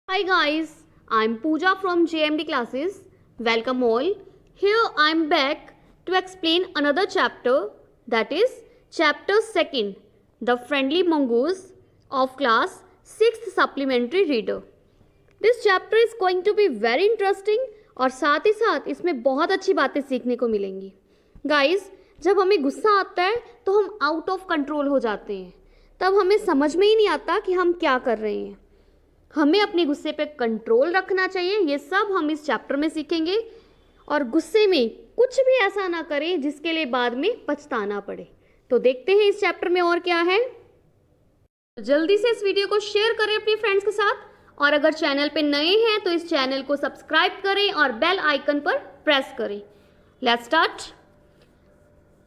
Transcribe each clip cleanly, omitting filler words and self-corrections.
Hi guys, I'm Pooja from JMD classes. Welcome all. Here I'm back to explain another chapter, that is chapter 2nd, The Friendly Mongoose of class 6th supplementary reader. This chapter is going to be very interesting और साथ ही साथ इसमें बहुत अच्छी बातें सीखने को मिलेंगी. गाइस, जब हमें गुस्सा आता है तो हम आउट ऑफ कंट्रोल हो जाते हैं. तब हमें समझ में ही नहीं आता कि हम क्या कर रहे हैं. हमें अपने गुस्से पे कंट्रोल रखना चाहिए. ये सब हम इस चैप्टर में सीखेंगे और गुस्से में कुछ भी ऐसा ना करें जिसके लिए बाद में पछताना पड़े. तो देखते हैं इस चैप्टर में और क्या है. जल्दी से इस वीडियो को शेयर करें अपने फ्रेंड्स के साथ और अगर चैनल पे नए हैं तो इस चैनल को सब्सक्राइब करें और बेल आइकन पर प्रेस करें. Let's start.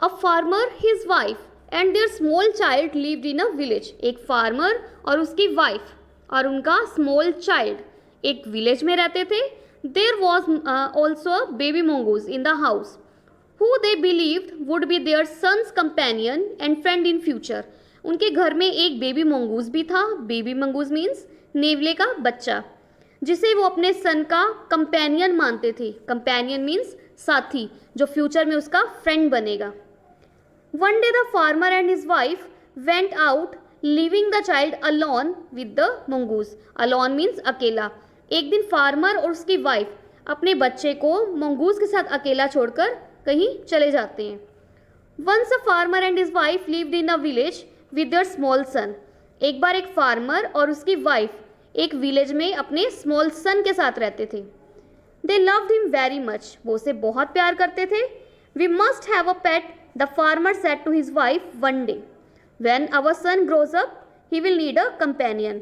A farmer, his wife and their small child lived in a village. एक फार्मर और उसकी वाइफ और उनका स्मॉल चाइल्ड एक विलेज में रहते थे. There was also a baby mongoose in the house who they believed would be their son's companion and friend in future. उनके घर में एक बेबी मंगूज भी था. बेबी मंगूज मीन्स नेवले का बच्चा, जिसे वो अपने सन का कंपेनियन मानते थे. कंपेनियन मीन्स साथी, जो फ्यूचर में उसका फ्रेंड बनेगा. One day the farmer and his wife went out living the child alone with the mongoose. Alone means अकेला. एक दिन फार्मर और उसकी वाइफ अपने बच्चे को मंगूज के साथ अकेला छोड़कर कहीं चले जाते हैं. Once a farmer and his wife lived in a village with their small son. एक बार एक फार्मर और उसकी वाइफ एक विलेज में अपने स्मॉल सन के साथ रहते थे. They loved him very much. वो उसे बहुत प्यार करते थे. We must have a pet, the farmer said to his wife one day. When our son grows up, he will need a companion.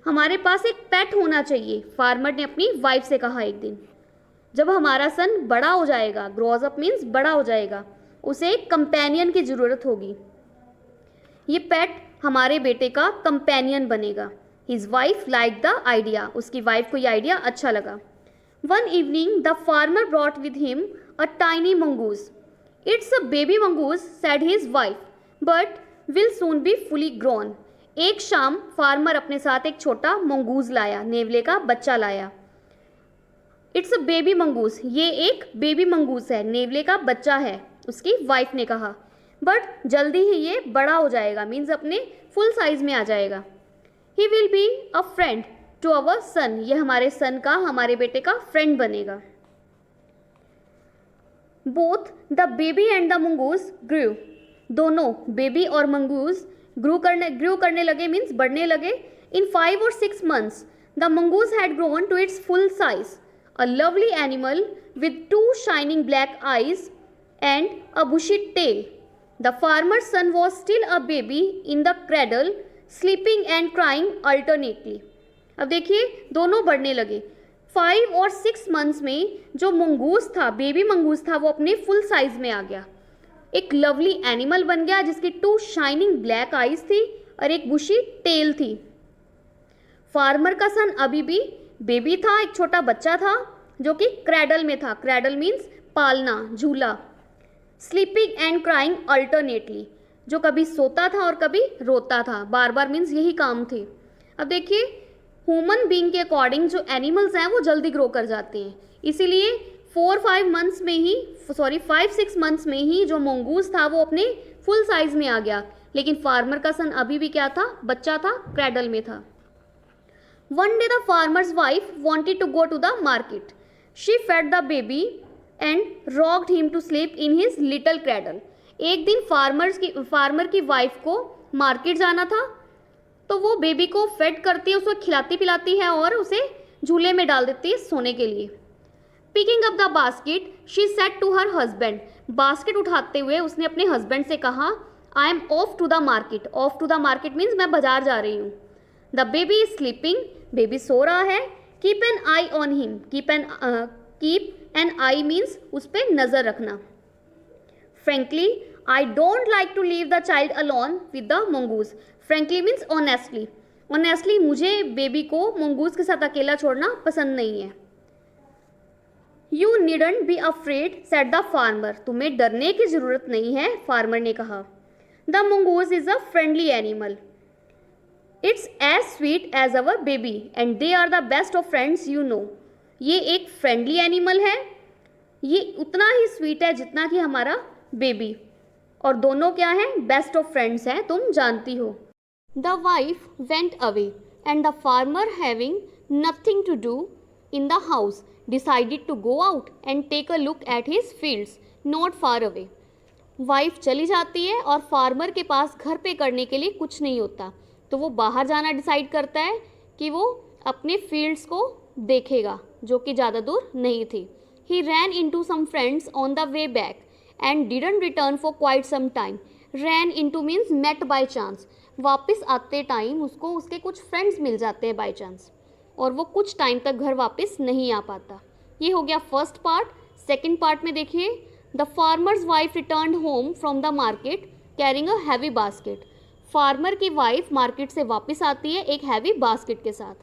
हमारे पास एक पेट होना चाहिए, फार्मर ने अपनी वाइफ से कहा एक दिन. जब हमारा सन बड़ा हो जाएगा, ग्रोज अप मीन्स बड़ा हो जाएगा, उसे एक कंपेनियन की ज़रूरत होगी. ये पेट हमारे बेटे का कंपेनियन बनेगा. His wife like the idea. उसकी वाइफ को ये आइडिया अच्छा लगा. One evening the farmer brought with him a tiny mongoose. It's a baby mongoose said his wife, but will soon be fully grown. एक शाम farmer अपने साथ एक छोटा मंगूज लाया, नेवले का बच्चा लाया. It's a baby mongoose. ये एक बेबी मंगूज है, नेवले का बच्चा है, उसकी वाइफ ने कहा. बट जल्दी ही ये बड़ा हो जाएगा, मीन्स अपने फुल साइज में आ जाएगा. He will be a friend to our son. ये हमारे सन का, हमारे बेटे का फ्रेंड बनेगा. Both the baby and the mongoose grew. दोनों बेबी और मंगूज ग्रू करने लगे, मीन्स बढ़ने लगे. In 5 or 6 months the mongoose had grown to its full size. A lovely animal with 2 shining black eyes and a bushy tail. The farmer's son was still a baby in the cradle, sleeping and crying alternately. अब देखिए, दोनों बढ़ने लगे. 5 और 6 months में जो mongoose था, baby mongoose था, वो अपने फुल साइज में आ गया. एक लवली एनिमल बन गया जिसकी 2 शाइनिंग ब्लैक आइज थी और एक बुशी टेल थी. फार्मर का सन अभी भी बेबी था, एक छोटा बच्चा था जो कि क्रैडल में था. क्रैडल मीन्स पालना, झूला. स्लीपिंग एंड क्राइंग अल्टरनेटली, जो कभी सोता था और कभी रोता था, बार बार, मीन्स यही काम थे. अब देखिए, ह्यूमन बीइंग के अकॉर्डिंग जो एनिमल्स हैं वो जल्दी ग्रो कर जाते हैं. इसीलिए 5-6 months में ही जो मंगूज था वो अपने फुल साइज में आ गया. लेकिन फार्मर का सन अभी भी क्या था, बच्चा था, क्रैडल में था. One day the farmer's wife wanted to go to the market. She fed the baby and rocked him to sleep in his little cradle. एक दिन फार्मर की वाइफ को मार्केट जाना था, तो वो बेबी को फेड करती है, उसको खिलाती पिलाती है और उसे झूले में डाल देती है सोने के लिए. Picking up the basket she said to her husband. Basket उठाते हुए उसने अपने हस्बैंड से कहा, I am off to the market. Off to the market means मैं बाजार जा रही हूँ. The baby is sleeping. Baby सो रहा है. Keep an eye on him. Keep an eye means उस पर नज़र रखना. Frankly I don't like to leave the child alone with the mongoose. Frankly means honestly. Honestly मुझे बेबी को mongoose के साथ अकेला छोड़ना पसंद नहीं है. You needn't be afraid said the farmer. तुम्हें डरने की ज़रूरत नहीं है, फार्मर ने कहा. The mongoose is a friendly animal. It's as sweet as our baby and they are the best of friends you know. ये एक फ्रेंडली एनिमल है, ये उतना ही स्वीट है जितना कि हमारा बेबी, और दोनों क्या हैं, बेस्ट ऑफ फ्रेंड्स हैं, तुम जानती हो। The wife went away and the farmer having nothing to do in the house decided to go out and take a look at his fields not far away. Wife चली जाती है और farmer के पास घर पे करने के लिए कुछ नहीं होता, तो वो बाहर जाना डिसाइड करता है कि वो अपने फील्ड्स को देखेगा जो कि ज़्यादा दूर नहीं थी। He ran into some friends on the way back and didn't return for quite some time. Ran into means met by chance, वापस आते टाइम उसको उसके कुछ फ्रेंड्स मिल जाते हैं बाय चांस, और वो कुछ टाइम तक घर वापस नहीं आ पाता। ये हो गया फर्स्ट पार्ट। सेकेंड पार्ट में देखिए, the farmer's wife return home from the market carrying a heavy basket. Farmer की वाइफ मार्केट से वापस आती है एक हैवी बास्केट के साथ।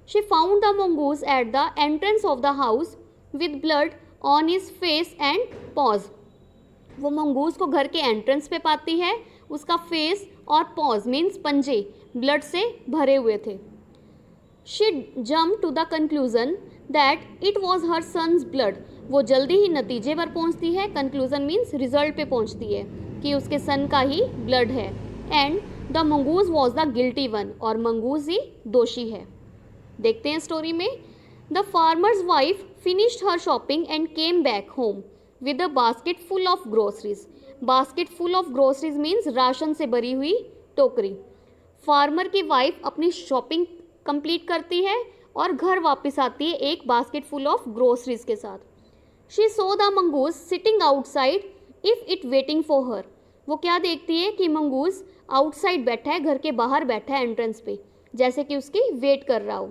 She found the mongoose at the entrance of the house with blood on his face and pause. वो mongoose को घर के एंट्रेंस पे पाती है, उसका फेस और पॉज मीन्स पंजे ब्लड से भरे हुए थे। She jump to the conclusion that it was her son's blood. वो जल्दी ही नतीजे पर पहुंचती है, कंक्लूजन मीन्स रिजल्ट पे पहुंचती है कि उसके सन का ही ब्लड है। And the mongoose was the guilty one, और मंगूस ही दोषी है। देखते हैं स्टोरी में। The farmer's wife finished her shopping and came back home with a basket full of groceries. Basket full of groceries means ration से भरी हुई टोकरी। फार्मर की वाइफ अपनी शॉपिंग कंप्लीट करती है और घर वापस आती है एक बास्केट फुल ऑफ ग्रोसरीज के साथ। She so the mongoose sitting outside if it waiting for her. वो क्या देखती है कि मंगूस आउटसाइड बैठा है, घर के बाहर बैठा है एंट्रेंस पे, जैसे कि उसकी वेट कर रहा हो।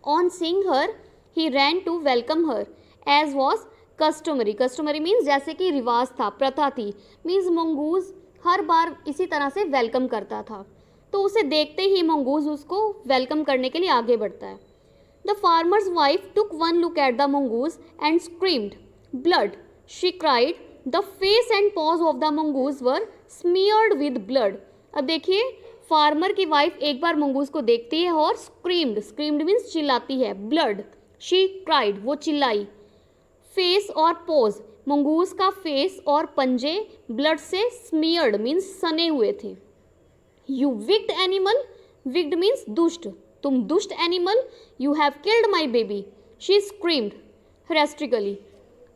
On seeing her he ran to welcome her as was customary. Customary means जैसे कि रिवाज था, प्रथा थी, मीन्स मंगूस हर बार इसी तरह से वेलकम करता था, तो उसे देखते ही मंगूस उसको वेलकम करने के लिए आगे बढ़ता है। The farmer's wife took one look at the mongoose and screamed blood. She cried the face and paws of the mongoose were smeared with blood. अब देखिए, फार्मर की वाइफ एक बार मंगूस को देखती है और स्क्रीम्ड, स्क्रीम्ड मीन्स चिल्लाती है, ब्लड, शी क्राइड, वो चिल्लाई। फेस और पोज, मंगूस का फेस और पंजे ब्लड से स्मीयर्ड मीन्स सने हुए थे। You wicked animal, wicked means दुष्ट, तुम दुष्ट animal, you have killed my baby, she screamed hysterically,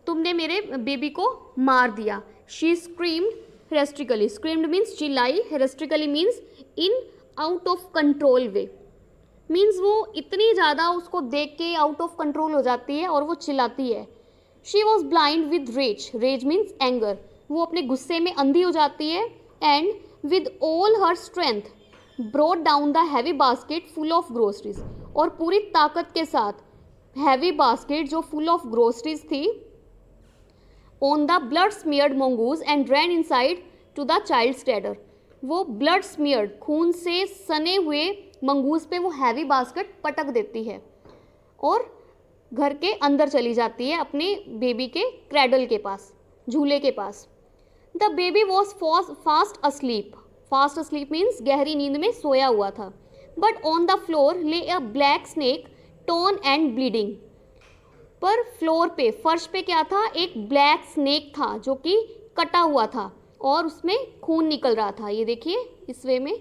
तुमने मेरे बेबी को मार दिया। She screamed hysterically, screamed means चिल्लाई, hysterically means in out of control way, means वो इतनी ज़्यादा उसको देख के आउट ऑफ कंट्रोल हो जाती है और वो चिल्लाती है। She was blind with rage, rage means anger, वो अपने गुस्से में अंधी हो जाती है। And with all her strength brought down the heavy basket full of groceries, और पूरी ताकत के साथ हैवी बास्केट जो फुल ऑफ ग्रोसरीज थी on the blood smeared mongoose and ran inside to the child's tender. वो ब्लड स्मीयर्ड, खून से सने हुए मंगूस पे वो हैवी बास्केट पटक देती है और घर के अंदर चली जाती है अपने बेबी के क्रैडल के पास, झूले के पास। The baby was fast asleep, fast asleep means गहरी नींद में सोया हुआ था। बट ऑन द फ्लोर ले अ black snake torn and bleeding. पर फ्लोर पे, फर्श पे क्या था, एक ब्लैक स्नेक था जो कि कटा हुआ था और उसमें खून निकल रहा था। ये देखिए इस वे में।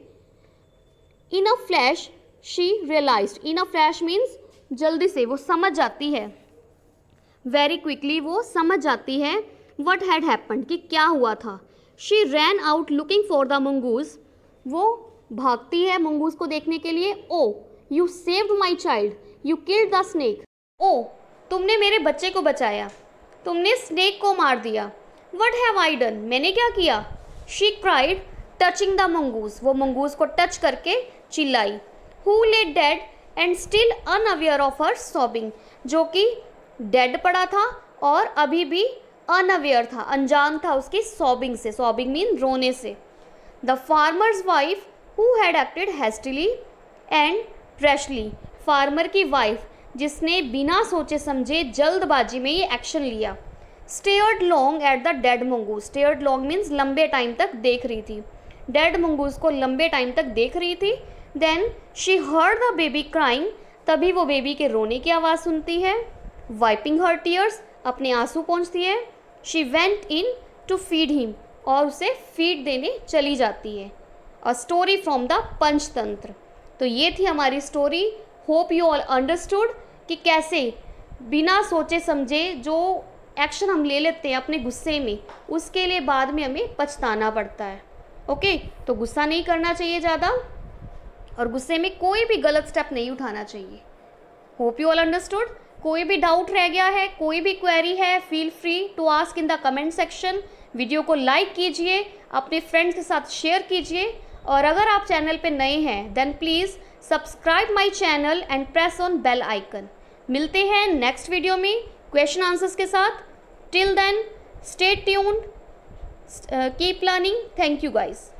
In a flash she realised, in a flash means जल्दी से वो समझ जाती है, वेरी क्विकली वो समझ जाती है व्हाट हैड हैपेंड, कि क्या हुआ था। She ran out looking for the mongoose, वो भागती है मंगूस को देखने के लिए। Oh you saved my child, you killed the snake. Oh तुमने मेरे बच्चे को बचाया, तुमने स्नेक को मार दिया। व्हाट हैव आई डन, मैंने क्या किया। She cried touching the mongoose, वो मंगूस को टच करके चिल्लाई। हु ले dead and still unaware of her sobbing, जो कि डेड पड़ा था और अभी भी अनअवेयर था, अनजान था उसकी सॉबिंग से, सॉबिंग मीन रोने से। The farmer's wife who had acted hastily and rashly, farmer की वाइफ जिसने बिना सोचे समझे जल्दबाजी में ये एक्शन लिया। Stared long at the dead mongoose, stared long means लंबे टाइम तक देख रही थी, डेड मंगूस को लंबे टाइम तक देख रही थी। Then she heard the baby crying, तभी वो बेबी के रोने की आवाज़ सुनती है। वाइपिंग हर टीयर्स, अपने आंसू पोंछती है। She went in to feed him, और उसे फीड देने चली जाती है। A story from the Panchatantra. तो ये थी हमारी story. Hope you all understood कि कैसे बिना सोचे समझे जो एक्शन हम ले लेते हैं अपने गुस्से में, उसके लिए बाद में हमें पछताना पड़ता है। ओके, तो गुस्सा नहीं करना चाहिए ज़्यादा, और गुस्से में कोई भी गलत स्टेप नहीं उठाना चाहिए। Hope you all understood. कोई भी डाउट रह गया है, कोई भी क्वेरी है, feel free to ask in the comment section. Video को लाइक कीजिए, अपने फ्रेंड्स के साथ शेयर कीजिए, और अगर आप चैनल पे नए हैं then please subscribe my channel and press on bell icon. मिलते हैं नेक्स्ट वीडियो में क्वेश्चन आंसर्स के साथ। Till then stay tuned, keep learning. Thank you guys.